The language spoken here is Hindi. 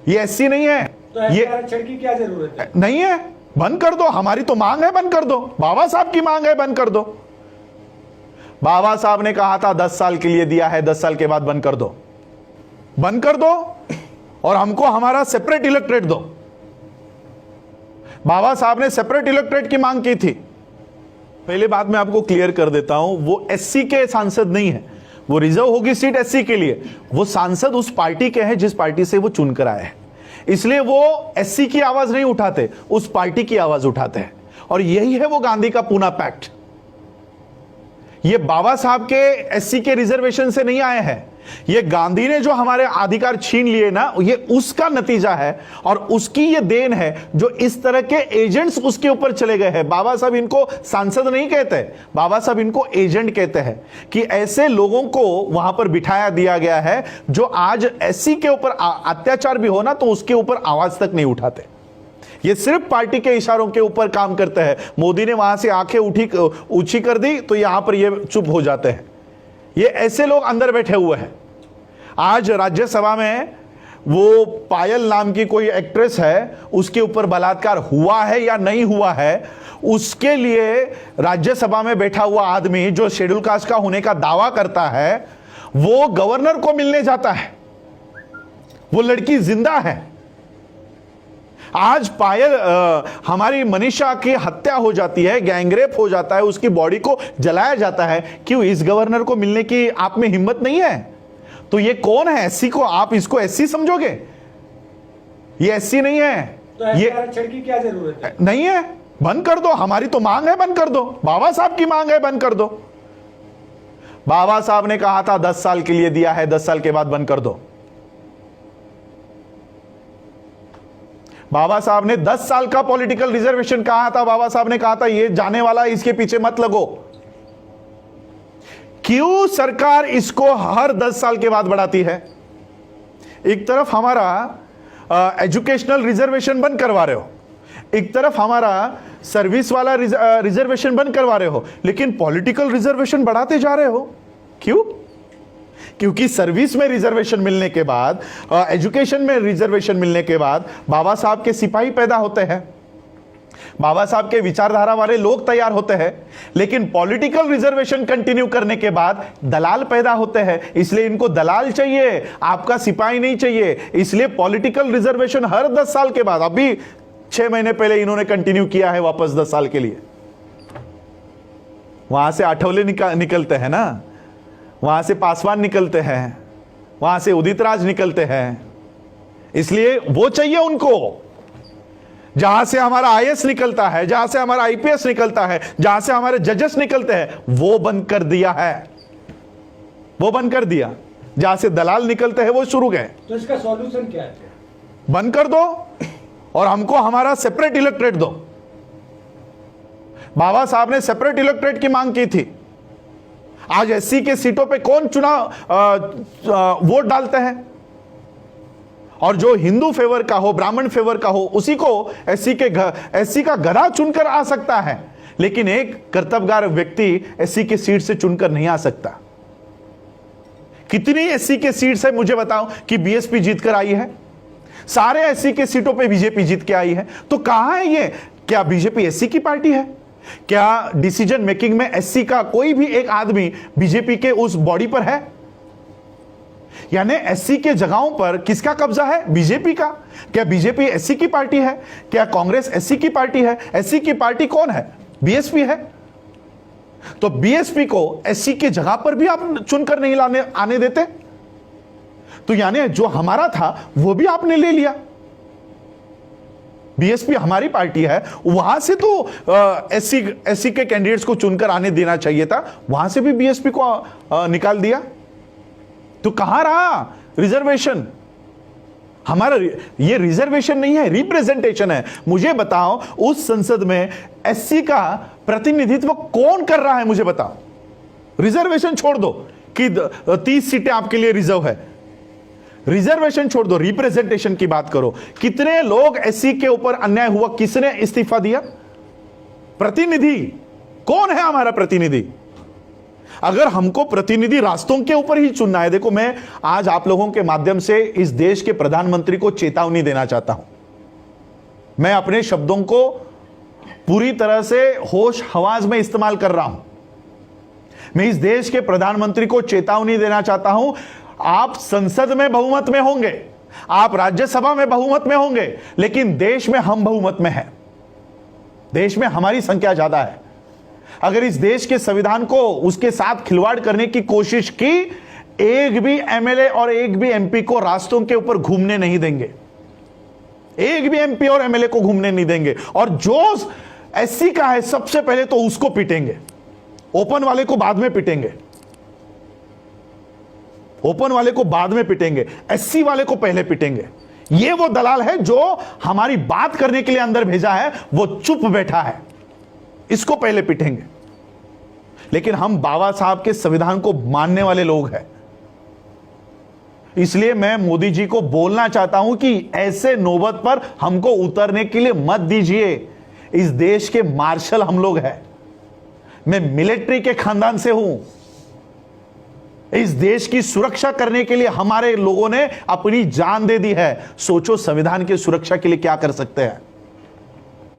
ये एससी नहीं है। तो ये आरक्षण की क्या जरूरत है? नहीं है, बंद कर दो। हमारी तो मांग है, बंद कर दो। बाबा साहब की मांग है, बंद कर दो। बाबा साहब ने कहा था 10 साल के लिए दिया है, 10 साल के बाद बंद कर दो, बंद कर दो और हमको हमारा सेपरेट इलेक्ट्रेट दो। बाबा साहब ने सेपरेट इलेक्ट्रेट की मांग की थी। पहले बात मैं आपको क्लियर कर देता हूं, वो एससी के सांसद नहीं है, वो रिजर्व होगी सीट एससी के लिए। वो सांसद उस पार्टी के हैं जिस पार्टी से वो चुनकर आए हैं, इसलिए वो एससी की आवाज नहीं उठाते, उस पार्टी की आवाज उठाते हैं। और यही है वो गांधी का पूना पैक्ट। ये बाबा साहब के एससी के रिजर्वेशन से नहीं आए हैं, ये गांधी ने जो हमारे अधिकार छीन लिए ना, ये उसका नतीजा है और उसकी ये देन है जो इस तरह के एजेंट्स उसके ऊपर चले गए हैं। बाबा साहब इनको सांसद नहीं कहते, बाबा साहब इनको एजेंट कहते हैं कि ऐसे लोगों को वहां पर बिठाया दिया गया है जो आज एससी के ऊपर अत्याचार भी हो ना तो उसके ऊपर आवाज तक नहीं उठाते। ये सिर्फ पार्टी के इशारों के ऊपर काम करते हैं। मोदी ने वहां से आंखें ऊंची कर दी तो यहां पर ये चुप हो जाते हैं। ये ऐसे लोग अंदर बैठे हुए हैं। आज राज्यसभा में वो पायल नाम की कोई एक्ट्रेस है, उसके ऊपर बलात्कार हुआ है या नहीं हुआ है, उसके लिए राज्यसभा में बैठा हुआ आदमी जो शेड्यूल कास्ट का होने का दावा करता है, वो गवर्नर को मिलने जाता है। वो लड़की जिंदा है। आज पायल हमारी मनीषा की हत्या हो जाती है, गैंगरेप हो जाता है, उसकी बॉडी को जलाया जाता है। क्यों? इस गवर्नर को मिलने की आप में हिम्मत नहीं है? तो ये कौन है? एससी को आप इसको एससी समझोगे? ये एससी नहीं है। तो ये आरक्षण की क्या जरूरत है? नहीं है, बंद कर दो। हमारी तो मांग है, बंद कर दो। बाबा साहब की मांग है, बंद कर दो। बाबा साहब ने कहा था 10 साल के लिए दिया है, 10 साल के बाद बंद कर दो। बाबा साहब ने 10 साल का पॉलिटिकल रिजर्वेशन कहा था। बाबा साहब ने कहा था ये जाने वाला, इसके पीछे मत लगो। क्यों सरकार इसको हर 10 साल के बाद बढ़ाती है? एक तरफ हमारा एजुकेशनल रिजर्वेशन बंद करवा रहे हो, एक तरफ हमारा सर्विस वाला रिजर्वेशन बंद करवा रहे हो, लेकिन पॉलिटिकल रिजर्वेशन बढ़ाते जा रहे हो। क्यों? क्योंकि सर्विस में रिजर्वेशन मिलने के बाद, एजुकेशन में रिजर्वेशन मिलने के बाद बाबा साहब के सिपाही पैदा होते हैं, बाबा साहब के विचारधारा वाले लोग तैयार होते हैं। लेकिन पॉलिटिकल रिजर्वेशन कंटिन्यू करने के बाद दलाल पैदा होते हैं, इसलिए इनको दलाल चाहिए, आपका सिपाही नहीं चाहिए। इसलिए पॉलिटिकल रिजर्वेशन हर 10 साल के बाद, अभी 6 महीने पहले इन्होंने कंटिन्यू किया है वापस 10 साल के लिए। वहां से आठवले निकलते हैं ना, वहां से पासवान निकलते हैं, वहां से उदित राज निकलते हैं, इसलिए वो चाहिए उनको। जहां से हमारा आईएएस निकलता है, जहां से हमारा आईपीएस निकलता है, जहां से हमारे जजेस निकलते हैं, वो बंद कर दिया है, वो बंद कर दिया। जहां से दलाल निकलते हैं वो शुरू गए। तो इसका सॉल्यूशन क्या है? बंद कर दो और हमको हमारा सेपरेट इलेक्ट्रेट दो। बाबा साहब ने सेपरेट इलेक्ट्रेट की मांग की थी। आज एससी के सीटों पे कौन चुनाव वोट डालते हैं? और जो हिंदू फेवर का हो, ब्राह्मण फेवर का हो, उसी को एससी का गधा चुनकर आ सकता है, लेकिन एक कर्तव्यगार व्यक्ति एससी के सीट से चुनकर नहीं आ सकता। कितनी एससी के सीट्स है मुझे बताओ कि बीएसपी जीतकर आई है? सारे एससी के सीटों पे बीजेपी जीत के आई है। तो कहां है ये? क्या बीजेपी एससी की पार्टी है? क्या डिसीजन मेकिंग में एससी का कोई भी एक आदमी बीजेपी के उस बॉडी पर है? यानी एससी के जगहों पर किसका कब्जा है? बीजेपी का। क्या बीजेपी एससी की पार्टी है? क्या कांग्रेस एससी की पार्टी है? एससी की पार्टी कौन है? बीएसपी है। तो बीएसपी को एससी के जगह पर भी आप चुनकर नहीं आने देते, तो यानी जो हमारा था वो भी आपने ले लिया। बीएसपी हमारी पार्टी है, वहां से तो एससी के कैंडिडेट्स को चुनकर आने देना चाहिए था, वहां से भी बीएसपी को निकाल दिया। तो कहां रहा रिजर्वेशन? हमारा ये रिजर्वेशन नहीं है, रिप्रेजेंटेशन है। मुझे बताओ उस संसद में एससी का प्रतिनिधित्व कौन कर रहा है? मुझे बताओ। रिजर्वेशन छोड़ दो कि 30 सीटें आपके लिए रिजर्व है, रिजर्वेशन छोड़ दो, रिप्रेजेंटेशन की बात करो। कितने लोग एससी के ऊपर अन्याय हुआ, किसने इस्तीफा दिया? प्रतिनिधि कौन है? हमारा प्रतिनिधि। अगर हमको प्रतिनिधि रास्तों के ऊपर ही चुनना है, देखो मैं आज आप लोगों के माध्यम से इस देश के प्रधानमंत्री को चेतावनी देना चाहता हूं। मैं अपने शब्दों को पूरी तरह से होश हवास में इस्तेमाल कर रहा हूं। मैं इस देश के प्रधानमंत्री को चेतावनी देना चाहता हूं, आप संसद में बहुमत में होंगे, आप राज्यसभा में बहुमत में होंगे, लेकिन देश में हम बहुमत में हैं। देश में हमारी संख्या ज्यादा है। अगर इस देश के संविधान को उसके साथ खिलवाड़ करने की कोशिश की, एक भी एमएलए और एक भी एमपी को रास्तों के ऊपर घूमने नहीं देंगे। एक भी एमपी और एमएलए को घूमने नहीं देंगे। और जो एससी का है सबसे पहले तो उसको पीटेंगे, ओपन वाले को बाद में पीटेंगे, ओपन वाले को बाद में पीटेंगे, एससी वाले को पहले पीटेंगे। ये वो दलाल है जो हमारी बात करने के लिए अंदर भेजा है, वो चुप बैठा है, इसको पहले पीटेंगे। लेकिन हम बाबा साहब के संविधान को मानने वाले लोग हैं, इसलिए मैं मोदी जी को बोलना चाहता हूं कि ऐसे नौबत पर हमको उतरने के लिए मत दीजिए। इस देश के मार्शल हम लोग हैं, मैं मिलिट्री के खानदान से हूं। इस देश की सुरक्षा करने के लिए हमारे लोगों ने अपनी जान दे दी है। सोचो संविधान की सुरक्षा के लिए क्या कर सकते हैं।